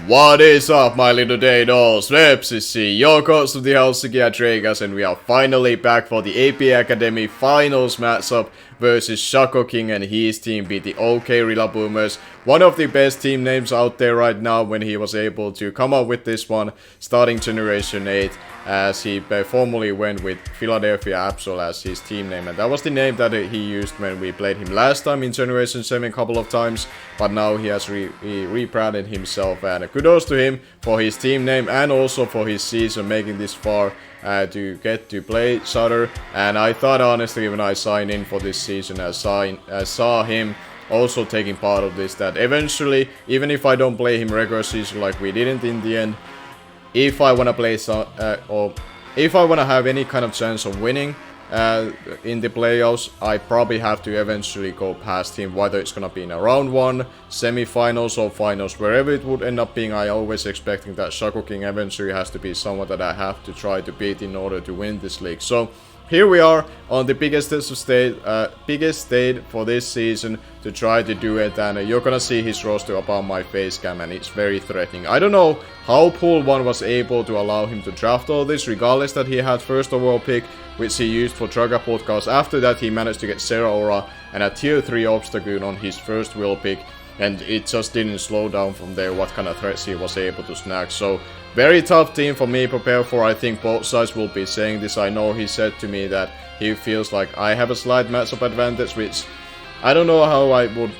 What is up, my little Deinos? Vepsis, your host of the Helsinki Hydreigons, and we are finally back for the AP Academy Finals matchup versus Shuckleking and his team beat the OK Rillaboomers. One of the best team names out there right now when he was able to come up with this one, starting Generation 8, as he formerly went with Philadelphia Absol as his team name. And that was the name that he used when we played him last time in Generation 7 a couple of times. But now he has rebranded himself, and kudos to him for his team name and also for his season making this far to get to play Sutter. And I thought honestly when I signed in for this season, I saw him also taking part of this, that eventually, even if I don't play him regular season like we didn't in the end, if I want to play or if I want to have any kind of chance of winning in the playoffs, I probably have to eventually go past him, whether it's gonna be in a round 1, semi-finals or finals, wherever it would end up being. I always expecting that Shuckleking eventually has to be someone that I have to try to beat in order to win this league. So here we are on the biggest stage for this season to try to do it, and you're gonna see his roster above my face cam, and it's very threatening. I don't know how Pool 1 was able to allow him to draft all this, regardless that he had first overall pick, which he used for Trogaholic, because after that he managed to get Zeraora and a tier 3 Obstagoon on his first will pick, and it just didn't slow down from there what kind of threats he was able to snag. So very tough team for me to prepare for. I think both sides will be saying this. I know he said to me that he feels like I have a slight matchup advantage, which I don't know how I would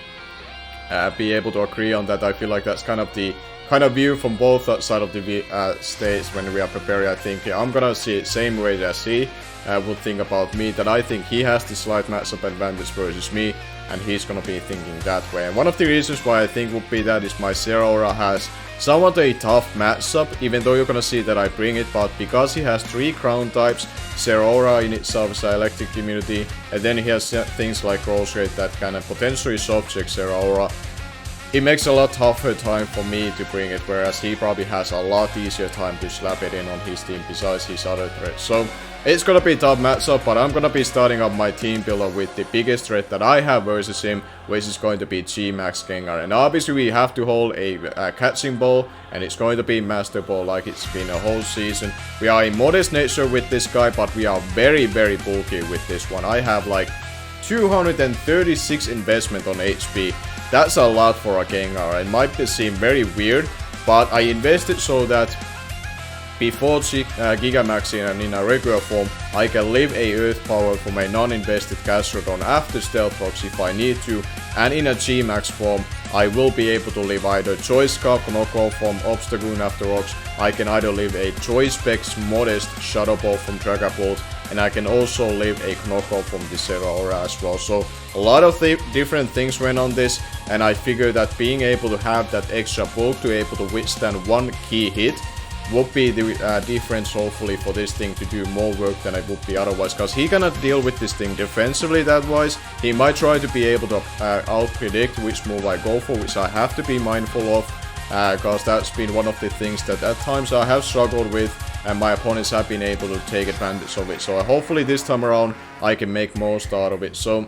be able to agree on that. I feel like that's kind of the view from both sides of the stage when we are preparing. I think I'm gonna see it same way as he would think about me, that I think he has the slight matchup advantage versus me, and he's gonna be thinking that way. And one of the reasons why I think would be that is my Zeraora has somewhat a tough matchup, even though you're gonna see that I bring it, but because he has 3 ground types, Zeraora in itself is an electric immunity, and then he has things like Rose Rate that can potentially subject Zeraora. It makes a lot tougher time for me to bring it, whereas he probably has a lot easier time to slap it in on his team besides his other threats. So it's gonna be a tough matchup, but I'm gonna be starting up my team builder with the biggest threat that I have versus him, which is going to be G-Max Gengar. And obviously we have to hold a catching ball, and it's going to be Master Ball like it's been a whole season. We are in modest nature with this guy, but we are very, very bulky with this one. I have like 236 investment on HP. That's a lot for a Gengar. It might seem very weird, but I invested so that before Gigamaxing and in a regular form, I can live a Earth Power from a non-invested Gastrodon after Stealth Rocks if I need to, and in a G-Max form, I will be able to live either Choice Scarf knockoff from Obstagoon after Rocks, I can either live a Choice Specs Modest Shadow Ball from Dragapult, and I can also live a knockoff from the Zeraora as well. So a lot of different things went on this, and I figured that being able to have that extra bulk to able to withstand one key hit would be the difference hopefully for this thing to do more work than it would be otherwise, because he cannot deal with this thing defensively that wise. He might try to be able to out-predict which move I go for, which I have to be mindful of, because that's been one of the things that at times I have struggled with, and my opponents have been able to take advantage of it. So hopefully this time around I can make most out of it. So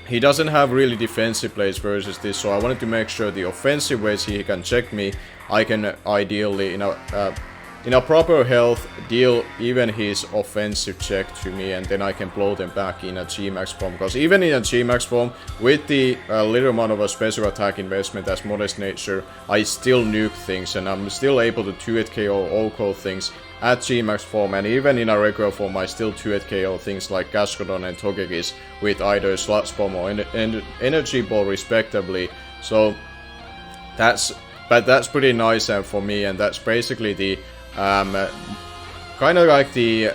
he doesn't have really defensive plays versus this, so I wanted to make sure the offensive ways he can check me, I can ideally, in a proper health, deal even his offensive check to me, and then I can blow them back in a G-Max form. Because even in a G-Max form, with the little amount of a special attack investment as modest nature, I still nuke things, and I'm still able to 2-hit KO OCO things at G-Max form, and even in a regular form I still 2-hit KO things like Gastrodon and Togekiss with either Sludge Bomb or Energy Ball respectively. So that's pretty nice for me, and that's basically the kind of like the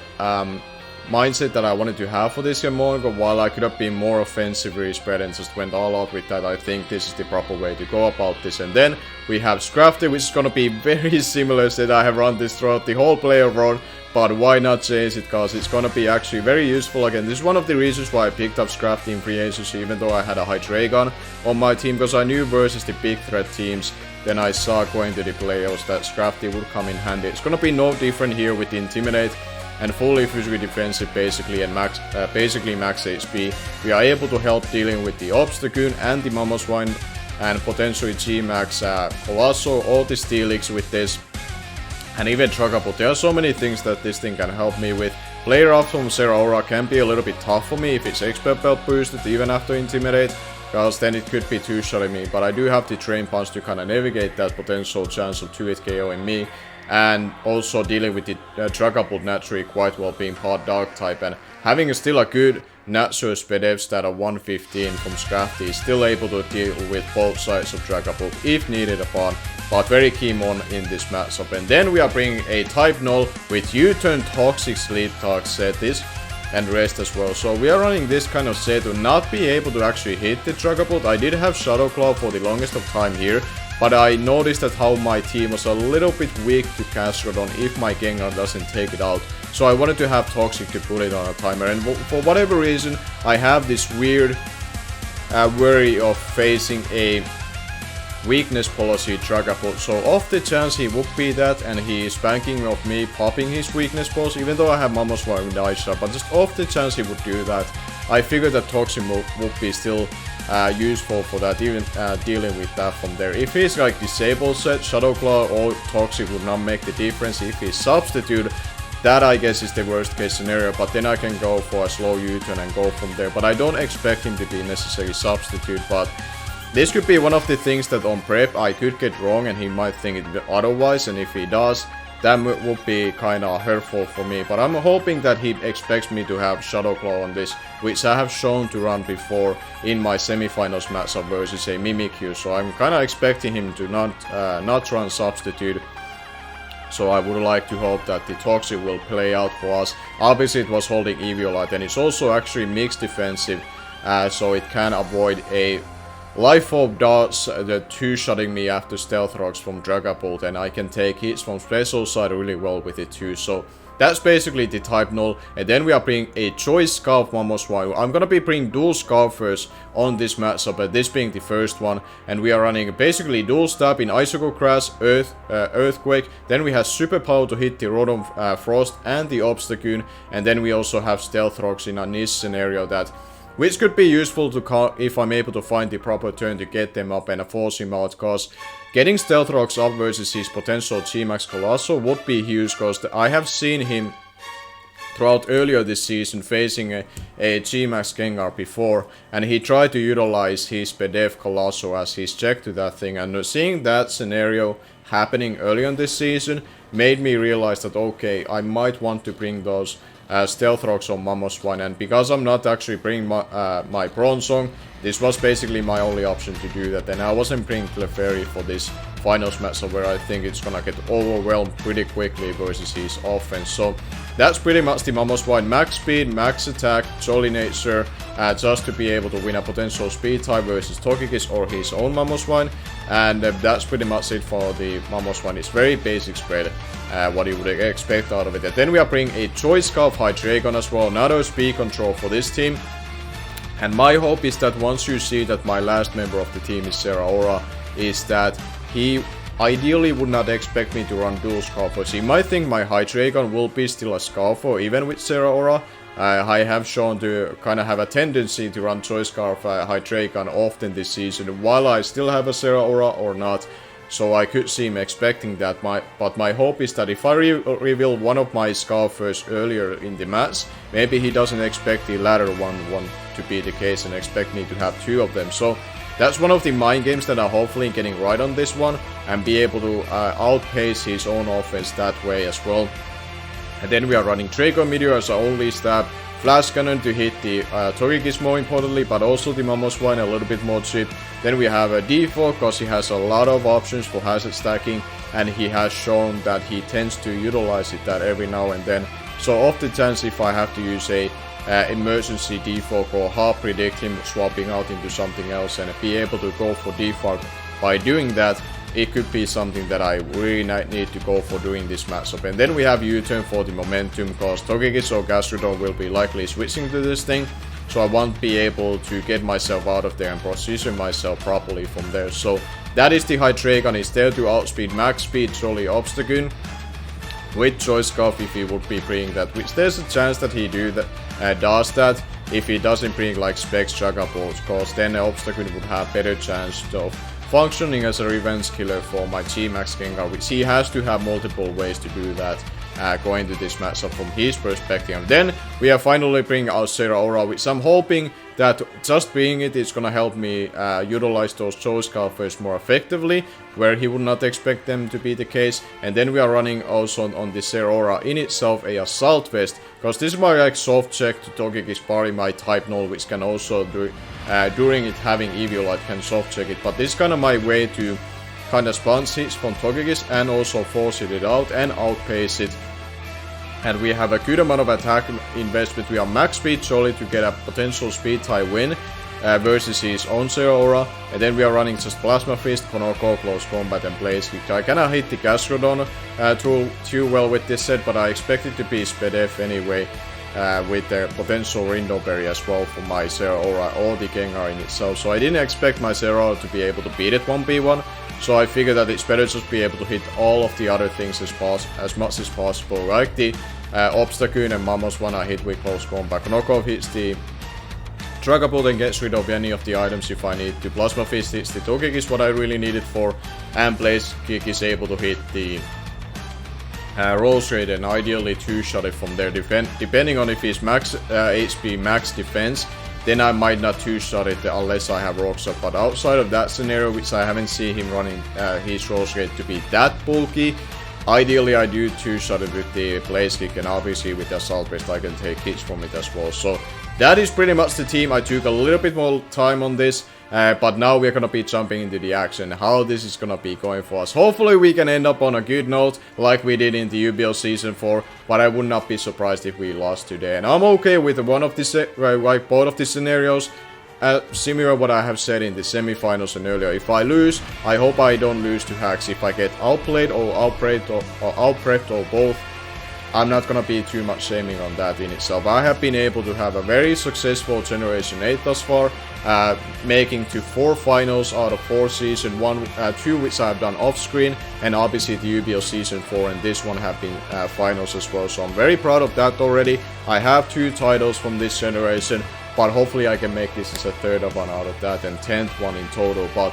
mindset that I wanted to have for this Yamon. But while I could have been more offensively spread and just went all out with that, I think this is the proper way to go about this. And then we have Scrafty, which is gonna be very similar. Said I have run this throughout the whole player road, but why not change it, because it's gonna be actually very useful. Again, this is one of the reasons why I picked up Scrafty in free agency, even though I had a Hydreigon on my team, because I knew versus the big threat teams, then I saw going to the playoffs that Scrafty would come in handy. It's gonna be no different here with the Intimidate and fully physically defensive basically, and basically max HP. We are able to help dealing with the Obstagoon and the Mamoswine and potentially G-Max Colossal, all the Steelix with this, and even Trogaholic. There are so many things that this thing can help me with. Player up from Zeraora can be a little bit tough for me if it's expert belt boosted even after Intimidate, because then it could be two-shotting me, but I do have the Drain Punch to kind of navigate that potential chance of 2-hit KOing me, and also dealing with the Dragapult naturally quite well, being part Dark type, and having still a good natural SPDF stat of 115 from Scrafty is still able to deal with both sides of Dragapult if needed upon, but very keen on in this matchup. And then we are bringing a Type Null with U-turn Toxic Sleep Talk Setis and rest as well. So we are running this kind of set to not be able to actually hit the Dragapult. I did have Shadow Claw for the longest of time here, but I noticed that how my team was a little bit weak to Castrodon if my Gengar doesn't take it out. So I wanted to have Toxic to put it on a timer, and for whatever reason I have this weird worry of facing a weakness policy Dragapult. So off the chance he would be that and he is banking of me popping his weakness pulse, even though I have Mamoswine with Ice Shot, but just off the chance he would do that, I figured that Toxic would be still useful for that, even dealing with that from there. If he's like Disable set, Shadow Claw or Toxic would not make the difference. If he's Substitute, that I guess is the worst case scenario, but then I can go for a slow U-turn and go from there. But I don't expect him to be necessarily Substitute, but this could be one of the things that on prep I could get wrong and he might think it otherwise, and if he does, that would be kinda hurtful for me. But I'm hoping that he expects me to have Shadow Claw on this, which I have shown to run before in my semifinals matchup versus a Mimikyu, so I'm kinda expecting him to not run Substitute. So I would like to hope that the Toxic will play out for us. Obviously it was holding Eviolite, and it's also actually mixed defensive, so it can avoid a Life Orb darts, the two-shotting me after Stealth Rocks from Dragapult, and I can take hits from Special Side really well with it too. So that's basically the Type Null. And then we are bringing a Choice Scarf Mamoswine. I'm gonna be bringing dual Scarfers on this matchup, this being the first one. And we are running basically dual stab in Icicle Crash, Earthquake. Then we have Super Power to hit the Rotom Frost and the Obstagoon. And then we also have Stealth Rocks in a niche scenario which could be useful to if I'm able to find the proper turn to get them up and force him out, cause getting Stealth Rocks up versus his potential G-Max Colossal would be huge, cause I have seen him throughout earlier this season facing a G-Max Gengar before, and he tried to utilize his Pedef Colossal as his check to that thing, and seeing that scenario happening early on this season made me realize that okay, I might want to bring those Stealth Rocks on Mamoswine, and because I'm not actually bringing my Bronzong, this was basically my only option to do that, and I wasn't bringing Clefairy for this finals matchup where I think it's gonna get overwhelmed pretty quickly versus his offense. So that's pretty much the Mamoswine. Max speed, max attack, jolly nature, just to be able to win a potential speed tie versus Togekiss or his own Mamoswine, and that's pretty much it for the Mamoswine. It's very basic spread. What you would expect out of it. And then we are bringing a Choice Scarf Hydreigon as well, another speed control for this team. And my hope is that once you see that my last member of the team is Zeraora, is that he ideally would not expect me to run dual Scarfers. He might think my Hydreigon will be still a Scarfer even with Zeraora. I have shown to kind of have a tendency to run Choice Scarf Hydreigon often this season, while I still have a Zeraora or not. So I could see him expecting that, but my hope is that if I reveal one of my Scarfers earlier in the match, maybe he doesn't expect the latter one to be the case and expect me to have two of them. So that's one of the mind games that I'm hopefully getting right on this one, and be able to outpace his own offense that way as well. And then we are running Draco Meteor as our only stab, Flash Cannon to hit the Togekiss more importantly, but also the Mamoswine a little bit more cheap. Then we have a D4 because he has a lot of options for hazard stacking, and he has shown that he tends to utilize it that every now and then. So off the chance if I have to use a emergency D4 or hard predict him swapping out into something else and be able to go for D4 by doing that, it could be something that I really need to go for during this matchup. And then we have U-turn for the momentum, because Togekiss or Gastrodon will be likely switching to this thing, so I won't be able to get myself out of there and position myself properly from there. So that is the Hydreigon. Is there to outspeed max speed Jolly Obstagoon with Choice Scarf if he would be bringing that, which there's a chance that he does that if he doesn't bring like Specs Dragapult, because then Obstagoon would have better chance of functioning as a revenge killer for my G-Max Gengar, which he has to have multiple ways to do that. Going to this matchup from his perspective. And then we are finally bringing out Zeraora, which I'm hoping that just being it's gonna help me utilize those Choice Scarfers more effectively, where he would not expect them to be the case. And then we are running also on the Zeraora in itself a Assault Vest, because this is my like soft check to Togeki's body, my Type Null, which can also do during it having Eviolite can soft check it. But this is kind of my way to kind of sponge hits from Togeki's and also force it out and outpace it. And we have a good amount of attack investment. We are max speed solely to get a potential speed tie win versus his own Zeraora. And then we are running just Plasma Fist, Konoko, Close Combat and Blaze Kick. I cannot hit the Gastrodon too well with this set, but I expect it to be Spedef anyway. With the potential Rindo Berry as well for my Zeraora or the Gengar in itself. So I didn't expect my Zeraora to be able to beat it 1v1. So I figured that it's better just be able to hit all of the other things as much as possible. Like the Obstagoon and Mamoswine I hit with Close Combat. Knockoff hits the Dragapult and gets rid of any of the items if I need to. Plasma Fist hits the Togekick is what I really needed for. And Blaze Kick is able to hit the Rolls Rate and ideally two-shot it from there. Depending on if he's max HP, max defense, then I might not two-shot it unless I have Rock Slide. But outside of that scenario, which I haven't seen him running his Rolls Rate to be that bulky, ideally I do two-shot it with the Blaze Kick, and obviously with the Assault Vest I can take hits from it as well. So that is pretty much the team. I took a little bit more time on this. But now we're gonna be jumping into the action, how this is gonna be going for us. Hopefully we can end up on a good note, like we did in the UBL Season 4, but I would not be surprised if we lost today. And I'm okay with one of the both of the scenarios, similar what I have said in the semifinals and earlier. If I lose, I hope I don't lose to hacks. If I get outplayed or outprepped or both, I'm not gonna be too much shaming on that in itself. I have been able to have a very successful Generation 8 thus far, making to 4 finals out of 4 season, 2 which I've done off screen, and obviously the UBL Season 4 and this one have been finals as well. So I'm very proud of that already. I have 2 titles from this generation, but hopefully I can make this as a 3rd one out of that and 10th one in total. But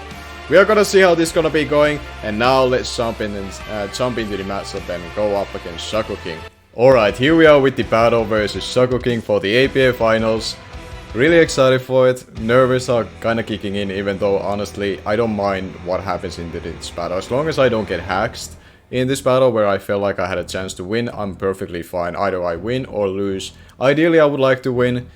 we are gonna see how this is gonna be going, and now let's jump in and jump into the matchup and go up against Shuckleking. Alright, here we are with the battle versus Shuckleking for the APA finals. Really excited for it. Nervous are kinda kicking in, even though honestly I don't mind what happens in this battle. As long as I don't get hacked in this battle where I felt like I had a chance to win, I'm perfectly fine. Either I win or lose. Ideally I would like to win,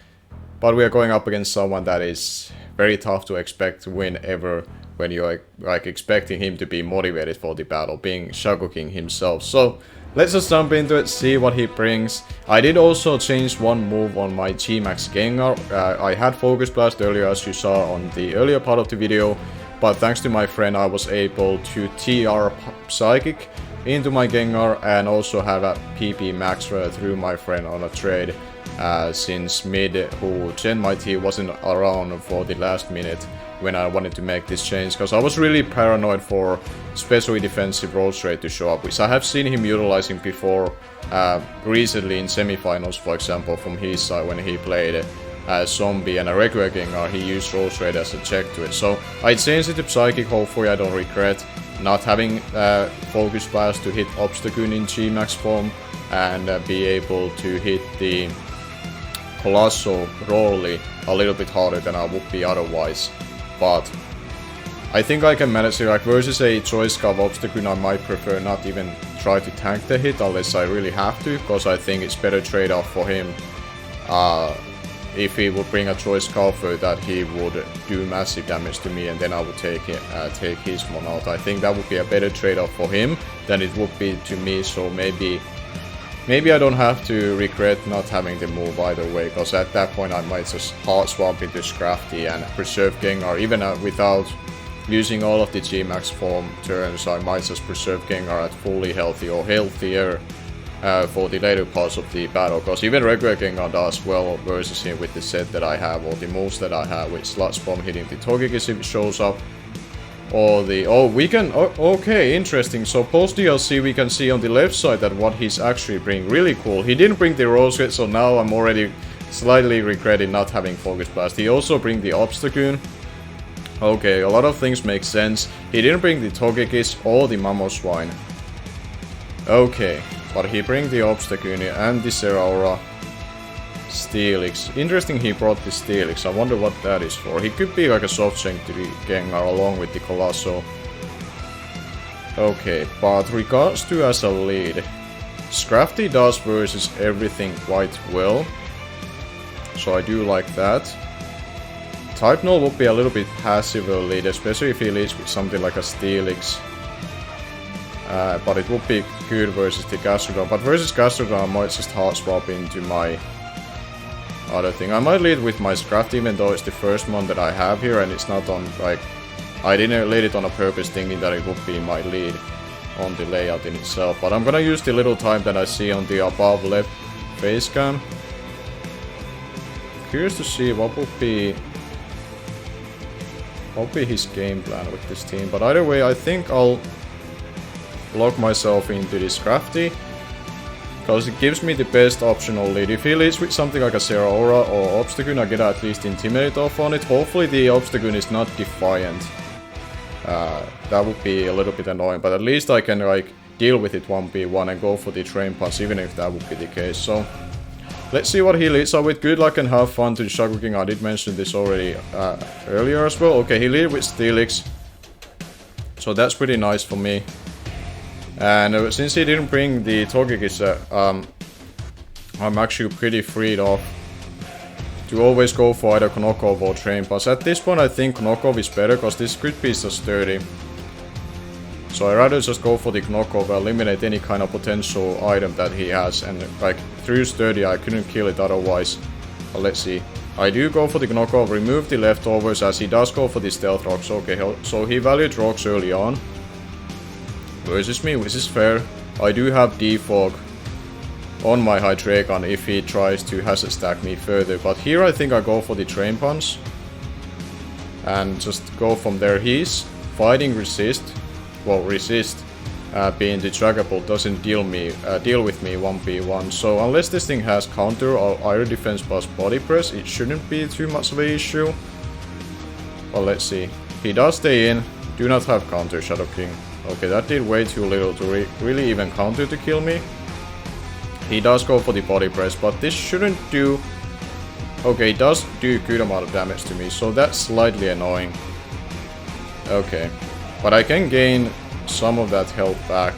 but we are going up against someone that is very tough to expect to win ever, when you're like expecting him to be motivated for the battle, being Shuckleking himself. So let's just jump into it, see what he brings. I did also change one move on my G-Max Gengar. I had Focus Blast earlier, as you saw on the earlier part of the video, but thanks to my friend I was able to TR Psychic into my Gengar and also have a PP Max through my friend on a trade, since Mid, who Gen my T wasn't around for the last minute when I wanted to make this change, because I was really paranoid for especially defensive Rolls Rate to show up, which I have seen him utilizing before recently in semifinals, for example, from his side when he played Zombie and a regular Gengar, he used Rolls Rate as a check to it. So I changed it to Psychic, hopefully I don't regret not having Focus Blast to hit Obstagoon in G-Max form and be able to hit the Colossal Rolly a little bit harder than I would be otherwise. But I think I can manage it. Like versus a Choice Scarf Obstagoon, I might prefer not even try to tank the hit unless I really have to, because I think it's better trade-off for him if he would bring a Choice Scarfer that he would do massive damage to me and then I would take his one out. I think that would be a better trade-off for him than it would be to me, so maybe I don't have to regret not having the move either way, because at that point I might just hard swap into Scrafty and preserve Gengar, even without using all of the G-Max form turns. I might just preserve Gengar at fully healthy or healthier for the later parts of the battle, because even regular Gengar does well versus him with the set that I have or the moves that I have, with Sludge Bomb hitting the Togekick if it shows up. Or the... oh, we can... okay, interesting. So post DLC we can see on the left side that what he's actually bringing. Really cool. He didn't bring the Rose Red, so now I'm already slightly regretting not having Focus Blast. He also bring the Obstagoon, Okay, a lot of things make sense. He didn't bring the Togekiss or the Mamoswine. Okay, but he bring the Obstagoon and the Zeraora. Steelix. Interesting he brought the Steelix. I wonder what that is for. He could be like a soft shank to the Gengar along with the Colossal. Okay, but regards to as a lead, Scrafty does versus everything quite well. So I do like that. Type Null would be a little bit passive lead, especially if he leads with something like a Steelix. But it would be good versus the Gastrodon. But versus Gastrodon I might just hard swap into my other thing. I might lead with my Scrafty even though it's the first one that I have here and it's not on like... I didn't lead it on a purpose thinking that it would be my lead on the layout in itself. But I'm gonna use the little time that I see on the above left face cam. Curious to see what would be his game plan with this team. But either way I think I'll lock myself into this Scrafty. Because it gives me the best optional lead. If he leads with something like a Zeraora or Obstagoon, I get at least Intimidate off on it. Hopefully the Obstagoon is not Defiant. That would be a little bit annoying, but at least I can like deal with it 1v1 and go for the Train Punch, even if that would be the case. So, let's see what he leads up with. Good luck and have fun to the Shuckleking. I did mention this already earlier as well. Okay, he lead with Steelix. So that's pretty nice for me. And since he didn't bring the Togekiss, I'm actually pretty freed off to always go for either Knockoff or Train Punch. At this point I think Knockoff is better, because this crit piece is sturdy. So I'd rather just go for the Knockoff, eliminate any kind of potential item that he has. And like through sturdy I couldn't kill it otherwise. But let's see. I do go for the Knockoff, remove the leftovers as he does go for the Stealth Rocks. Okay, so he valued Rocks early on. Versus me, which is fair. I do have Defog on my Hydreigon if he tries to hazard stack me further. But here I think I go for the Train Punch. And just go from there. He's fighting Resist. Well, Resist being the Trackable doesn't deal with me 1v1. So unless this thing has counter or Air Defense plus Body Press, it shouldn't be too much of an issue. Well, let's see. He does stay in. Do not have counter, Shadow King. Okay, that did way too little to really even counter to kill me. He does go for the Body Press, but this shouldn't do... Okay, it does do a good amount of damage to me, so that's slightly annoying. Okay, but I can gain some of that health back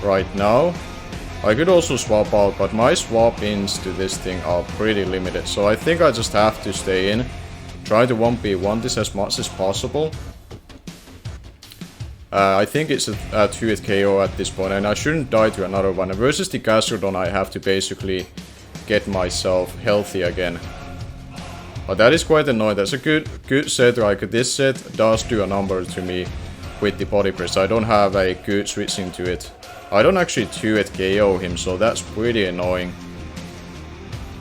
right now. I could also swap out, but my swap-ins to this thing are pretty limited, so I think I just have to stay in. Try to 1v1 this as much as possible. I think it's a 2-hit KO at this point, and I shouldn't die to another one. And versus the Gastrodon, I have to basically get myself healthy again. But that is quite annoying. That's a good set. Like this set does do a number to me with the Body Press. I don't have a good switch into it. I don't actually 2-hit KO him, so that's pretty annoying.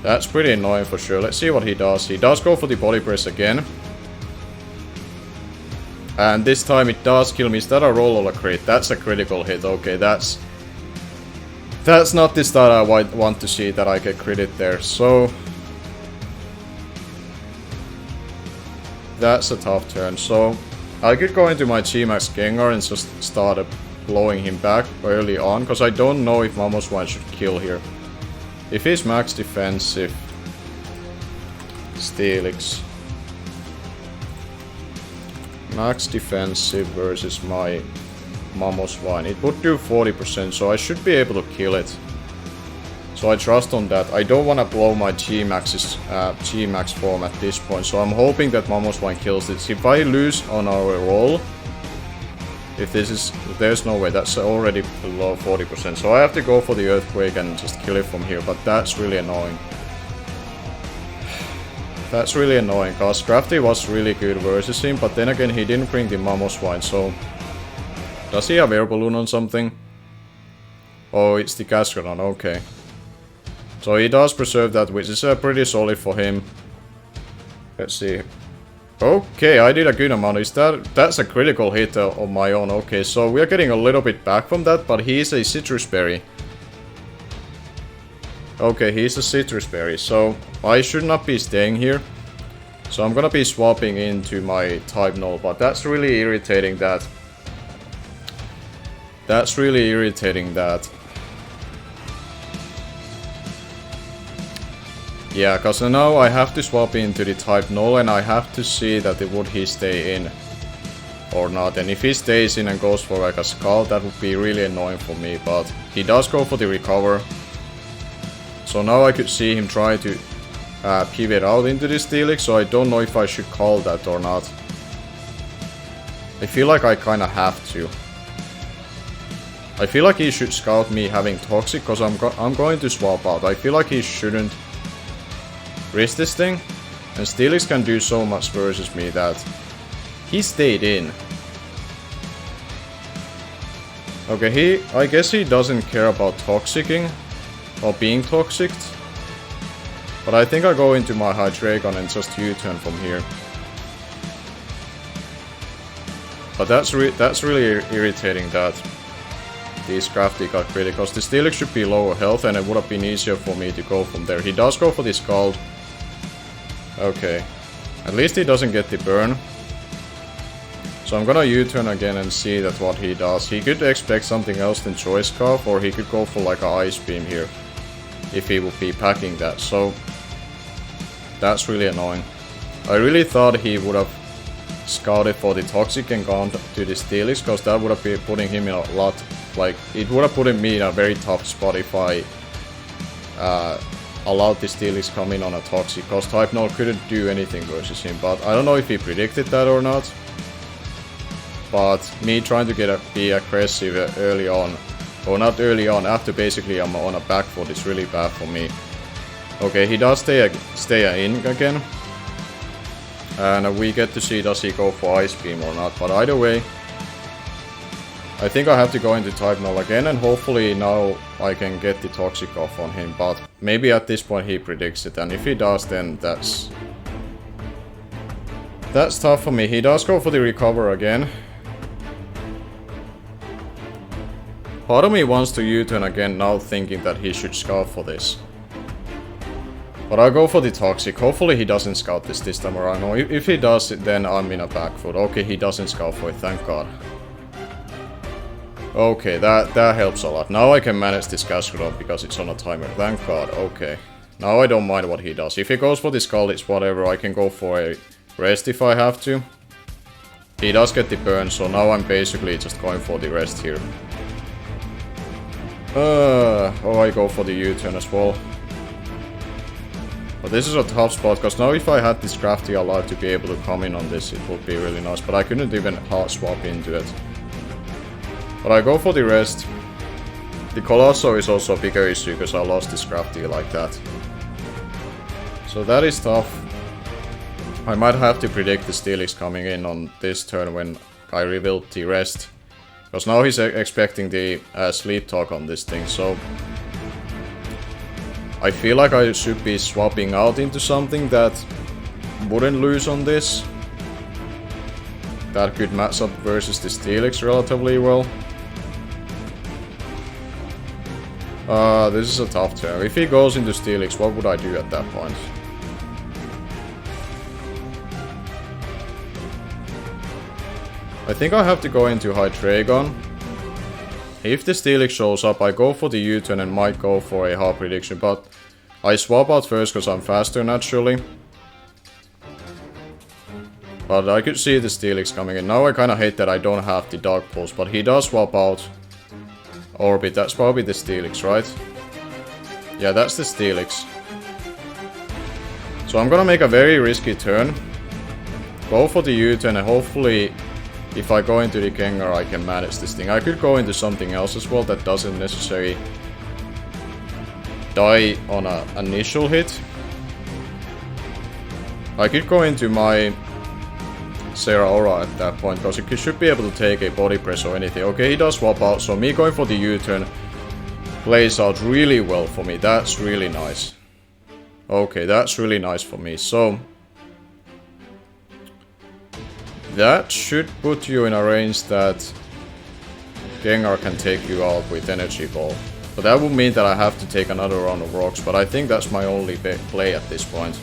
That's pretty annoying for sure. Let's see what he does. He does go for the Body Press again. And this time it does kill me. Is that a roll or a crit? That's a critical hit. Okay, that's not the start I want to see, that I get critted there. So that's a tough turn. So I could go into my G-Max Gengar and just start blowing him back early on, because I don't know if Mamoswine should kill here. If he's max defensive, Steelix. Max defensive versus my Mamoswine. It would do 40%, so I should be able to kill it. So I trust on that. I don't want to blow my G-Max form at this point, so I'm hoping that Mamoswine kills this. If I lose on our roll, there's no way, that's already below 40%. So I have to go for the Earthquake and just kill it from here, but that's really annoying. That's really annoying, cause Scrafty was really good versus him, but then again he didn't bring the Mamoswine, so... Does he have Air Balloon on something? Oh, it's the Gastrodon, okay. So he does preserve that, which is pretty solid for him. Let's see. Okay, I did a good amount. That's a critical hit on my own. Okay, so we are getting a little bit back from that, but he is a Citrus Berry. Okay, he's a Citrus Berry, so I should not be staying here. So I'm gonna be swapping into my type null, but that's really irritating that. Yeah, cause now I have to swap into the type null and I have to see that would he stay in or not. And if he stays in and goes for like a skull, that would be really annoying for me, but he does go for the recover. So now I could see him try to pivot out into this Steelix, so I don't know if I should call that or not. I feel like I kinda have to. I feel like he should scout me having Toxic, cause I'm going to swap out. I feel like he shouldn't risk this thing, and Steelix can do so much versus me that he stayed in. Okay, I guess he doesn't care about Toxicking or being toxicked. But I think I go into my Hydreigon and just U-turn from here. But that's really irritating that these Crafty got critical, because the Steelix should be lower health and it would have been easier for me to go from there. He does go for the Scald. Okay. At least he doesn't get the burn. So I'm gonna U-turn again and see that what he does. He could expect something else than Choice Scarf, or he could go for like a Ice Beam here. If he would be packing that, so that's really annoying. I really thought he would have scouted for the Toxic and gone to the Steelix, because that would have been putting him in a lot, like, it would have put me in a very tough spot if I allowed the Steelix come in on a Toxic, because Type Null couldn't do anything versus him, but I don't know if he predicted that or not. But me trying to be aggressive early on, or not early on, after basically I'm on a back foot, is really bad for me. Okay, he does stay in again. And we get to see does he go for Ice Beam or not, but either way, I think I have to go into Type Null again, and hopefully now I can get the Toxic off on him, but maybe at this point he predicts it, and if he does, then that's tough for me. He does go for the recover again. Part of me wants to U-turn again now, thinking that he should scout for this. But I'll go for the Toxic. Hopefully he doesn't scout this time around. No, if he does it, then I'm in a back foot. Okay, he doesn't scout for it, thank god. Okay, that helps a lot. Now I can manage this Cascadon because it's on a timer, thank god. Okay, now I don't mind what he does. If he goes for the Skull, it's whatever. I can go for a rest if I have to. He does get the burn, so now I'm basically just going for the rest here. Oh, I go for the U-turn as well. But this is a tough spot, because now if I had this Crafty alive to be able to come in on this, it would be really nice. But I couldn't even hard swap into it. But I go for the rest. The Colossal is also a bigger issue, because I lost this Crafty like that. So that is tough. I might have to predict the Steelix coming in on this turn when I rebuild the rest. Because now he's expecting the Sleep Talk on this thing, so I feel like I should be swapping out into something that wouldn't lose on this. That could match up versus the Steelix relatively well. This is a tough turn. If he goes into Steelix, what would I do at that point? I think I have to go into Hydreigon. If the Steelix shows up, I go for the U-turn and might go for a hard prediction, but I swap out first because I'm faster naturally. But I could see the Steelix coming in. Now I kinda hate that I don't have the Dark Pulse, but he does swap out Orbit. That's probably the Steelix, right? Yeah, that's the Steelix. So I'm gonna make a very risky turn. Go for the U-turn and hopefully if I go into the Gengar, I can manage this thing. I could go into something else as well that doesn't necessarily die on an initial hit. I could go into my Zeraora at that point, because he should be able to take a body press or anything. Okay, he does swap out, so me going for the U-turn plays out really well for me. That's really nice. Okay, that's really nice for me. So that should put you in a range that Gengar can take you out with Energy Ball. But that would mean that I have to take another round of rocks, but I think that's my only play at this point.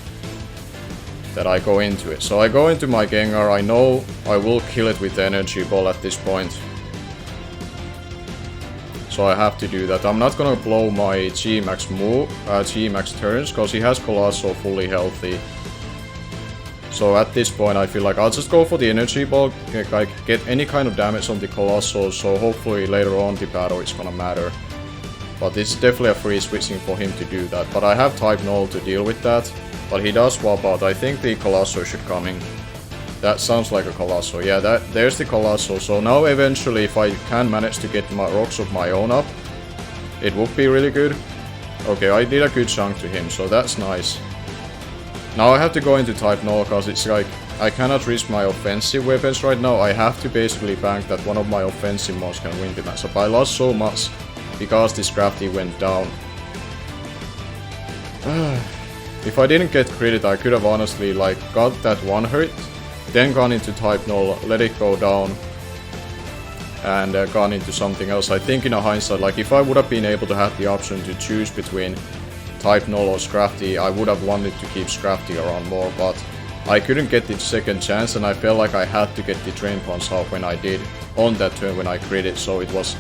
that I go into it. So I go into my Gengar, I know I will kill it with the Energy Ball at this point. So I have to do that. I'm not gonna blow my G-Max move, G-Max turns, because he has Colossal fully healthy. So at this point I feel like I'll just go for the Energy Ball, like get any kind of damage on the Colossal, so hopefully later on the battle it's gonna matter. But this is definitely a free switching for him to do that. But I have type Null to deal with that. But he does swap out. I think the Colossal should coming. That sounds like a Colossal. Yeah, there's the Colossal. So now eventually if I can manage to get my rocks of my own up, it would be really good. Okay, I did a good chunk to him, so that's nice. Now I have to go into type Null because it's like I cannot risk my offensive weapons right now. I have to basically bank that one of my offensive moves can win the matchup. I lost so much because this Crafty went down. If I didn't get credit, I could have honestly like got that one hurt, then gone into type Null, let it go down, and gone into something else. I think in a hindsight, like if I would have been able to have the option to choose between type Null or Scrafty, I would have wanted to keep Scrafty around more, but I couldn't get the second chance and I felt like I had to get the Drain Punch off when I did on that turn when I critted, so it was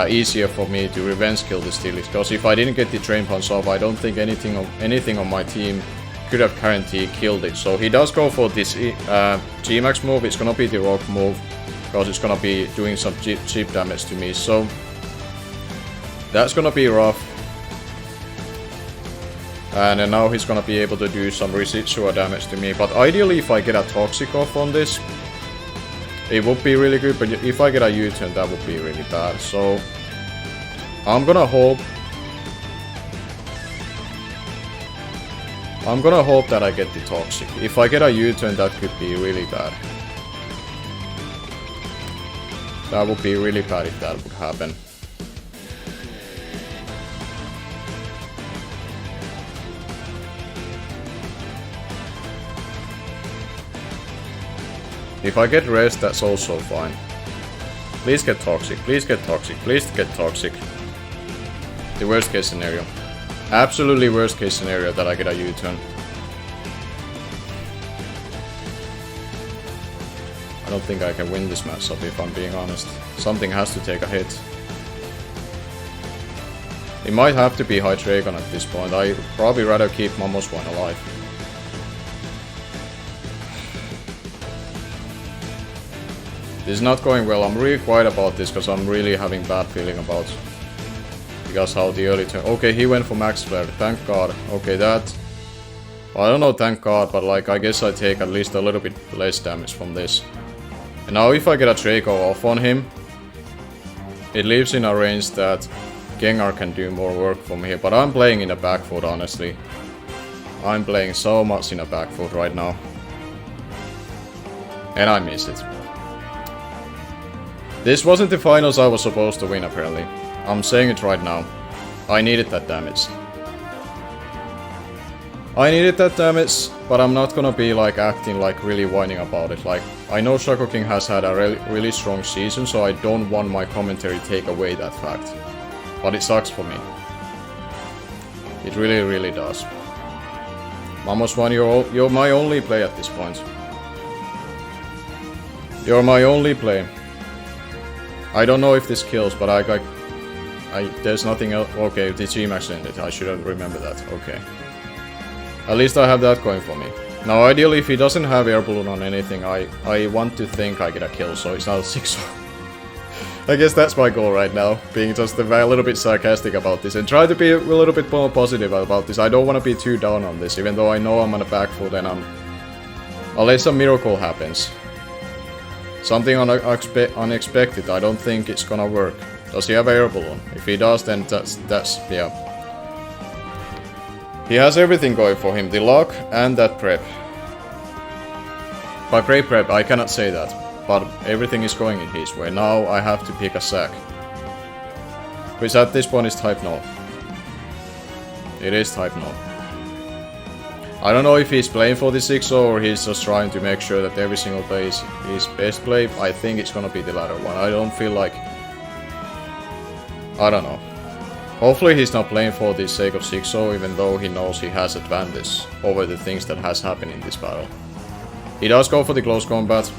easier for me to revenge kill the Steelix, because if I didn't get the Drain Punch off, I don't think anything on my team could have guaranteed killed it. So he does go for this G-Max move. It's gonna be the Rock move, because it's gonna be doing some cheap damage to me, so that's gonna be rough. And then now he's gonna be able to do some residual damage to me, but ideally if I get a Toxic off on this, it would be really good, but if I get a U-turn, that would be really bad. So I'm gonna hope that I get the Toxic. If I get a U-turn, that could be really bad. That would be really bad if that would happen. If I get rest, that's also fine. Please get Toxic, please get Toxic, please get Toxic. The worst case scenario. Absolutely worst case scenario that I get a U-turn. I don't think I can win this matchup if I'm being honest. Something has to take a hit. It might have to be Hydreigon at this point. I'd probably rather keep Mamoswine alive. This is not going well. I'm really quiet about this because I'm really having bad feeling about because how the early turn. Okay, he went for Max Flare. Thank God. Okay, that. Well, I don't know, thank God, but like I guess I take at least a little bit less damage from this. And now if I get a Draco off on him, it leaves in a range that Gengar can do more work for me here. But I'm playing in a back foot, honestly. I'm playing so much in a back foot right now. And I miss it. This wasn't the finals I was supposed to win, apparently. I'm saying it right now. I needed that damage. I needed that damage, but I'm not gonna be like acting like really whining about it. Like, I know Shuckleking has had a really strong season, so I don't want my commentary to take away that fact. But it sucks for me. It really, really does. Mamoswine, you're my only play at this point. You're my only play. I don't know if this kills, but there's nothing else. Okay, the G-Max ended. I should remember that. Okay. At least I have that going for me. Now, ideally, if he doesn't have Air Balloon on anything, I want to think I get a kill, so it's not 6. I guess that's my goal right now, being just a little bit sarcastic about this and try to be a little bit more positive about this. I don't want to be too down on this, even though I know I'm on a back foot and unless a miracle happens. Something unexpected, I don't think it's gonna work. Does he have Air Balloon? If he does, then that's yeah. He has everything going for him, the luck and that prep. By great prep, I cannot say that, but everything is going in his way. Now I have to pick a sack. Which at this point is type Null. It is type Null. I don't know if he's playing for the 6 or he's just trying to make sure that every single play is his best play. I think it's gonna be the latter one. I don't feel like... I don't know. Hopefully he's not playing for the sake of 6-0, even though he knows he has advantage over the things that has happened in this battle. He does go for the close combat.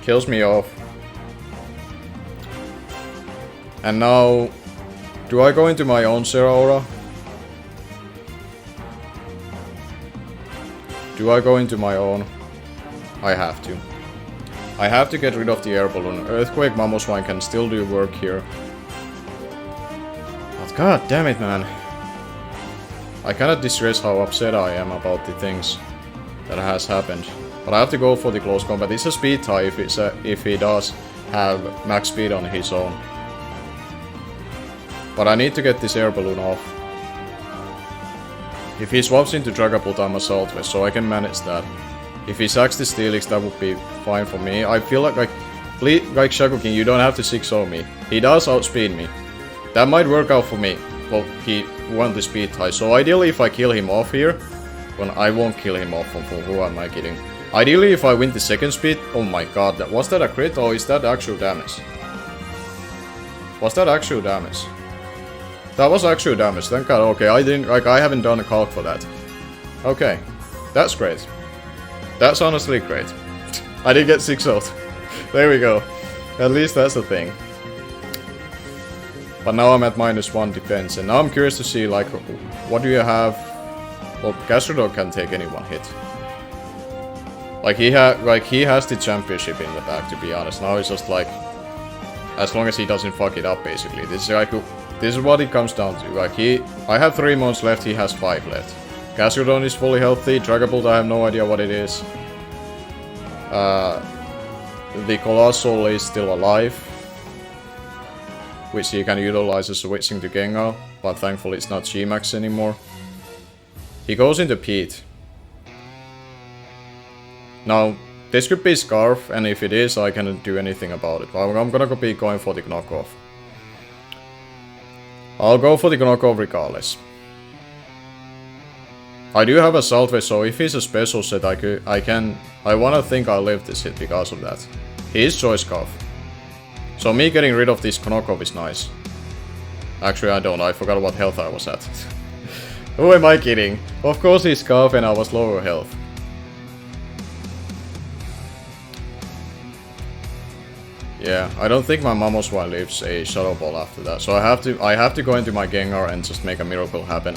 Kills me off. And now, do I go into my own Zeraora? Do I go into my own? I have to. I have to get rid of the air balloon. Earthquake Mamoswine can still do work here. But god damn it, man. I cannot distress how upset I am about the things that has happened. But I have to go for the close combat. It's a speed tie if he does have max speed on his own. But I need to get this air balloon off. If he swaps into Dragapult, I'm a Assault Vest, so I can manage that. If he sacks the Steelix, that would be fine for me. I feel like Shuckleking, you don't have to 6-0 me. He does outspeed me. That might work out for me. Well, he won the speed tie, so ideally if I kill him off here, well, I won't kill him off from who am I kidding? Ideally if I win the second speed, oh my god, was that a crit or is that actual damage? Was that actual damage? That was actual damage, thank god. Okay, I haven't done a calc for that. Okay, that's great. That's honestly great. I did get 6-0. There we go. At least that's a thing. But now I'm at -1 defense, and now I'm curious to see, like, what do you have? Well, Gastrodon can take any one hit. Like he has the championship in the back, to be honest. Now it's just like, as long as he doesn't fuck it up, basically. This is what it comes down to. Like I have 3 months left, he has 5 left. Gastrodon is fully healthy. Dragapult, I have no idea what it is. The Colossal is still alive, which he can utilize as switching to Gengar, but thankfully it's not G-Max anymore. He goes into Pete. Now, this could be Scarf, and if it is, I cannot do anything about it. I'm gonna be going for the knockoff. I'll go for the knockoff regardless. I do have a Salve, so if he's a special set, I wanna think I'll live this hit because of that. He is Choice Scarf. So me getting rid of this knockoff is nice. Actually, I don't. I forgot what health I was at. Who am I kidding? Of course he's Scarf and I was lower health. Yeah, I don't think my Mamoswine leaves a Shadow Ball after that, so I have to go into my Gengar and just make a miracle happen.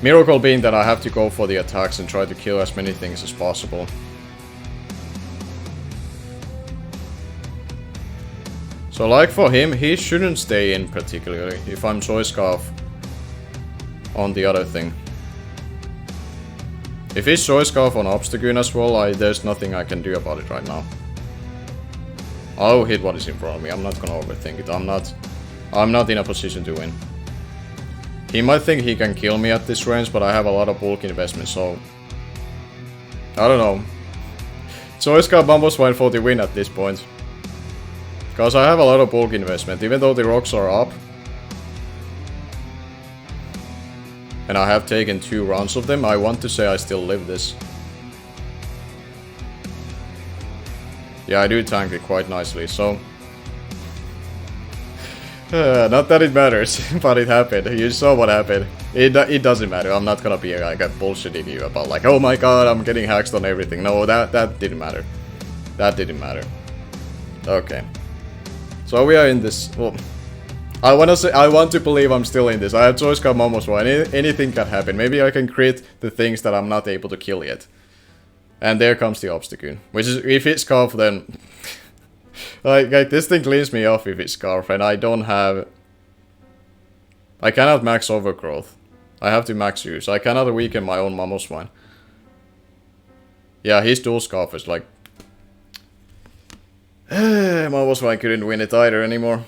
Miracle being that I have to go for the attacks and try to kill as many things as possible. So like for him, he shouldn't stay in particularly, if I'm Choice Scarf on the other thing. If he's Choice Scarf on Obstagoon as well, there's nothing I can do about it right now. I'll hit what is in front of me, I'm not gonna overthink it, I'm not in a position to win. He might think he can kill me at this range, but I have a lot of bulk investment, so... I don't know. Choice Scarf Mamoswine for the win at this point. Because I have a lot of bulk investment, even though the rocks are up. And I have taken 2 rounds of them, I want to say I still live this. Yeah, I do tank it quite nicely, so... not that it matters, but it happened. You saw what happened. It doesn't matter, I'm not gonna be like bullshitting you about like, oh my god, I'm getting hacks on everything. No, that didn't matter. That didn't matter. Okay. So we are in this, well... I want to believe I'm still in this. I have Choice Scarf Mamoswine, anything can happen. Maybe I can crit the things that I'm not able to kill yet. And there comes the Obstagoon. Which is, if it's Scarf, then... like, this thing cleans me off if it's Scarf, and I don't have... I cannot max Overgrowth. I have to max use. I cannot weaken my own Mamoswine. Yeah, his dual Scarf is like... Mamoswine couldn't win it either anymore.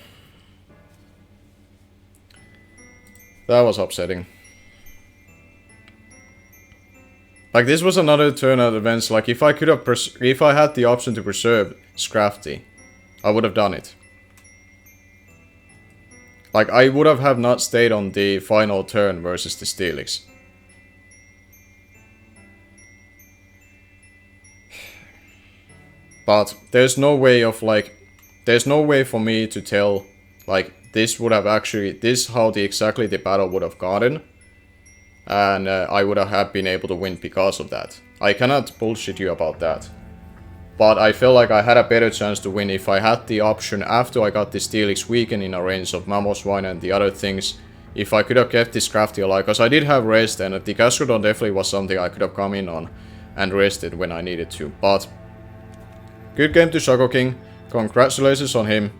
That was upsetting. Like, this was another turn at events. Like, if I could have if I had the option to preserve Scrafty, I would have done it. Like, I would have not stayed on the final turn versus the Steelix. But there's no way of, like... There's no way for me to tell Like, this would have actually, this how exactly the battle would have gotten. And I would have been able to win because of that. I cannot bullshit you about that. But I feel like I had a better chance to win if I had the option after I got this Steelix weekend in a range of Mamoswine and the other things. If I could have kept this Crafty alive, because I did have rest, and the Gastrodon definitely was something I could have come in on and rested when I needed to. But good game to Shuckleking. Congratulations on him.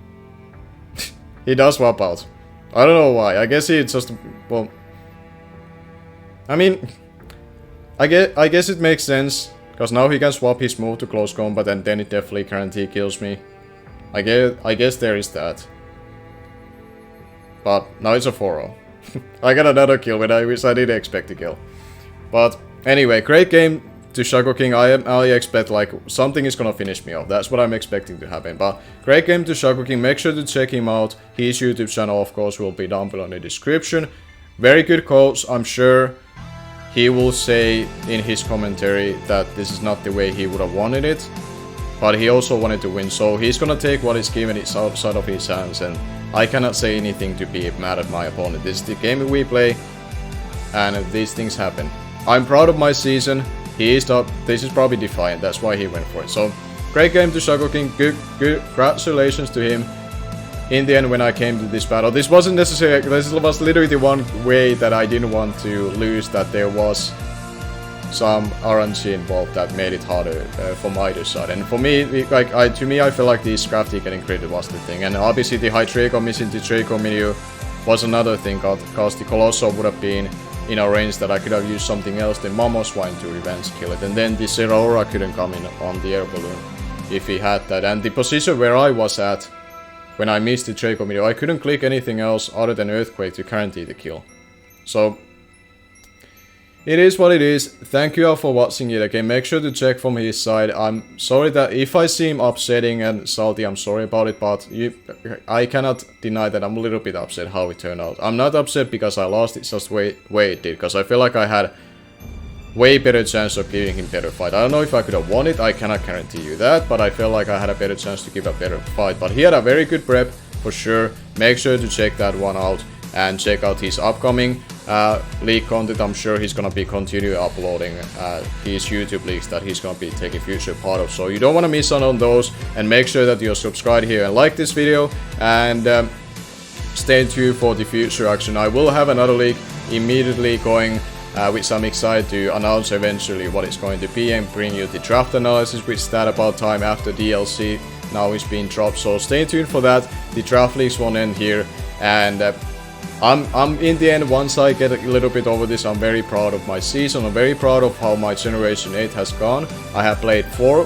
He does swap out. I don't know why. I guess he just, well, I mean, I guess it makes sense, because now he can swap his move to close combat and then it definitely guarantee kills me. I guess there is that. But now it's a 4-0. I got another kill when I didn't expect to kill. But anyway, great game to Shuckleking. I expect like something is gonna finish me off. That's what I'm expecting to happen. But great game to Shuckleking. Make sure to check him out. His YouTube channel, of course, will be down below in the description. Very good quotes. I'm sure he will say in his commentary that this is not the way he would have wanted it. But he also wanted to win. So he's gonna take what is given it's outside of his hands. And I cannot say anything to be mad at my opponent. This is the game we play, and these things happen. I'm proud of my season. He is top. This is probably Defiant. That's why he went for it. So great game to Shuckleking. Good. Congratulations to him. In the end, when I came to this battle, this wasn't necessary. This was literally the one way that I didn't want to lose. That there was some RNG involved that made it harder from either side. And for me, to me, I feel like the Scrafty getting crit was the thing. And obviously the Hydreigon missing the Draco Minion was another thing, because the Colossal would have been in a range that I could have used something else than Mamoswine to revenge kill it. And then the Zeraora couldn't come in on the air balloon if he had that. And the position where I was at when I missed the Draco Minion, I couldn't click anything else other than Earthquake to guarantee the kill. So it is what it is. Thank you all for watching it again. Make sure to check from his side. I'm sorry that if I seem upsetting and salty, I'm sorry about it, but I cannot deny that I'm a little bit upset how it turned out. I'm not upset because I lost, it's just way it did, because I feel like I had way better chance of giving him better fight. I don't know if I could have won it, I cannot guarantee you that, but I feel like I had a better chance to give a better fight. But he had a very good prep, for sure. Make sure to check that one out and check out his upcoming league content. I'm sure he's gonna be continue uploading his YouTube leagues that he's gonna be taking future part of. So you don't want to miss out on those, and make sure that you're subscribed here and like this video, and stay tuned for the future action. I will have another league immediately going, which I'm excited to announce eventually what it's going to be, and bring you the draft analysis, which that about time after DLC now is being dropped. So stay tuned for that. The draft leagues won't end here, and I'm in the end, once I get a little bit over this, I'm very proud of my season. I'm very proud of how my Generation 8 has gone. I have played 4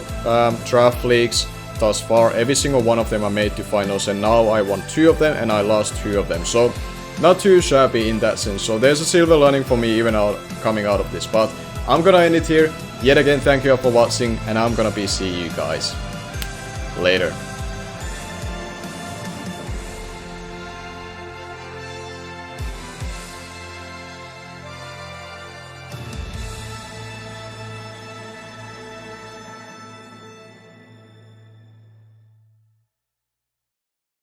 draft leagues thus far. Every single one of them I made to finals, and now I won 2 of them and I lost 2 of them. So not too shabby in that sense. So there's a silver lining for me even coming out of this. But I'm gonna end it here. Yet again, thank you all for watching, and I'm gonna be seeing you guys later.